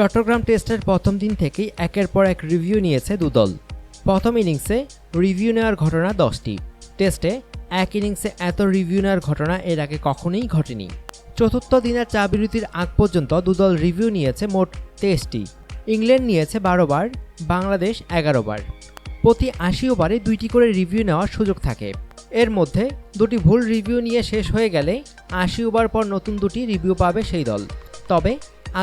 চট্টগ্রাম টেস্টের প্রথম দিন থেকেই একের পর এক রিভিউ নিয়েছে দুদল। প্রথম ইনিংসে রিভিউ নেওয়ার ঘটনা 10টি। টেস্টে এক ইনিংসে এত রিভিউ নেওয়ার ঘটনা এর আগে কখনোই ঘটেনি। চতুর্থ দিনের চা বিরতির আগ পর্যন্ত দুদল রিভিউ নিয়েছে মোট 23টি। ইংল্যান্ড নিয়েছে 12 বার, বাংলাদেশ 11 বার। প্রতি 80 ওভারে 2টি করে রিভিউ নেওয়ার সুযোগ থাকে। এর মধ্যে 2টি ভুল রিভিউ নিয়ে শেষ হয়ে গেলে 80 ওভার পর নতুন 2টি রিভিউ পাবে সেই দল। তবে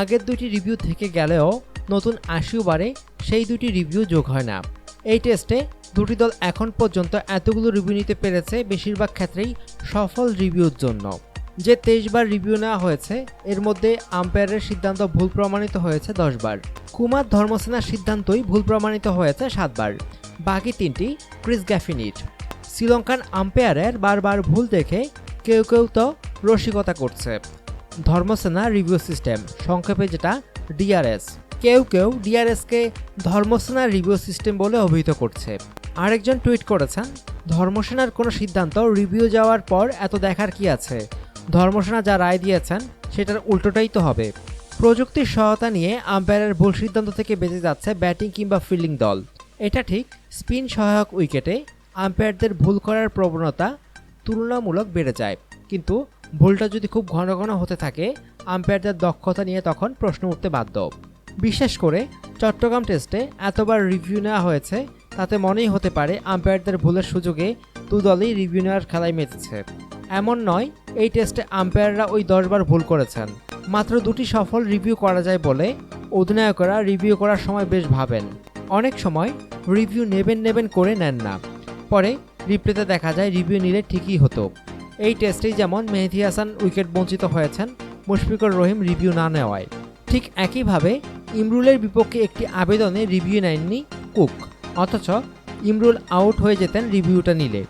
আগের 2টি রিভিউ থেকে গেলেও নতুন 80 ওভারে সেই 2টি রিভিউ যোগ হয় না। এই টেস্টে 2টি দল এখন পর্যন্ত এতগুলো রিভিউ নিতে পেরেছে বেশিরভাগ ক্ষেত্রেই সফল রিভিউর জন্য। যে 23 বার রিভিউ নেওয়া হয়েছে এর মধ্যে আম্পায়ারের সিদ্ধান্ত ভুল প্রমাণিত হয়েছে 10 বার। কুমার ধর্মসেনার সিদ্ধান্তই ভুল প্রমাণিত হয়েছে 7 বার। বাকি 3টি ক্রিস গ্যাফিনির। শ্রীলঙ্কান আম্পায়ারের বারবার ভুল দেখে কেউ কেউ তো রসিকতা করছে। ধর্মসেনা রিভিউ সিস্টেম, সংক্ষেপে যেটা ডিআরএস। কেউ কেউ ডিআরএসকে ধর্মসেনার রিভিউ সিস্টেম বলে অভিহিত করছে। আরেকজন টুইট করেছেন, ধর্মসেনার কোনো সিদ্ধান্ত রিভিউ যাওয়ার পর এত দেখার কি আছে, ধর্মসেনা যা রায় দিয়েছেন সেটার উল্টোটাই তো হবে। প্রযুক্তির সহায়তা নিয়ে আম্পায়ারের ভুল সিদ্ধান্ত থেকে বেঁচে যাচ্ছে ব্যাটিং কিংবা ফিল্ডিং দল। এটা ঠিক, স্পিন সহায়ক উইকেটে আম্পায়ারদের ভুল করার প্রবণতা তুলনামূলক বেড়ে যায়, কিন্তু ভুলটা যদি খুব ঘন ঘন হতে থাকে আম্পায়ারদের দক্ষতা নিয়ে তখন প্রশ্ন উঠতে বাধ্য। বিশেষ করে চট্টগ্রাম টেস্টে এতবার রিভিউ নেওয়া হয়েছে, তাতে মনেই হতে পারে আম্পায়ারদের ভুলের সুযোগে দুদলই রিভিউ নেওয়ার খেলায় মেতেছে। এমন নয় এই টেস্টে আম্পায়াররা ওই 10 বার ভুল করেছেন। মাত্র 2টি সফল রিভিউ করা যায় বলে অধিনায়করা রিভিউ করার সময় বেশ ভাবেন। অনেক সময় রিভিউ নেবেন করে নেন না, পরে রিপ্লেতে দেখা যায় রিভিউ নিলে ঠিকই হতো। এই টেস্টেই যেমন মেহেদী হাসান উইকেট বঞ্চিত হয়েছেন মুশফিকুর রহিম রিভিউ না নেওয়ায়। ঠিক একইভাবে ইমরুলের বিপক্ষে একটি আবেদনে রিভিউ নেননি কুক, অথচ ইমরুল আউট হয়ে যেতেন রিভিউটা নিলে।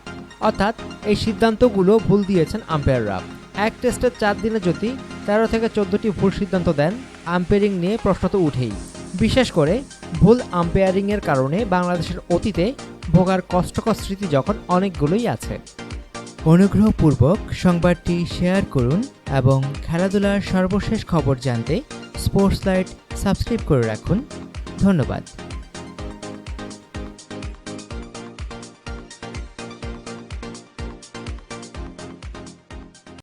অর্থাৎ এই সিদ্ধান্তগুলো ভুল দিয়েছেন আম্পায়াররা। এক টেস্টের 4 দিনে যদি 13 থেকে 14টি ভুল সিদ্ধান্ত দেন, আম্পায়ারিং নিয়ে প্রশ্ন তো উঠেই। বিশেষ করে ভুল আম্পায়ারিংয়ের কারণে বাংলাদেশের অতীতে ভোগার কষ্টকর স্মৃতি যখন অনেকগুলোই আছে। অনুগ্রহপূর্বক সংবাদটি শেয়ার করুন এবং খেলাধুলার সর্বশেষ খবর জানতে স্পোর্টস লাইট সাবস্ক্রাইব করে রাখুন। ধন্যবাদ।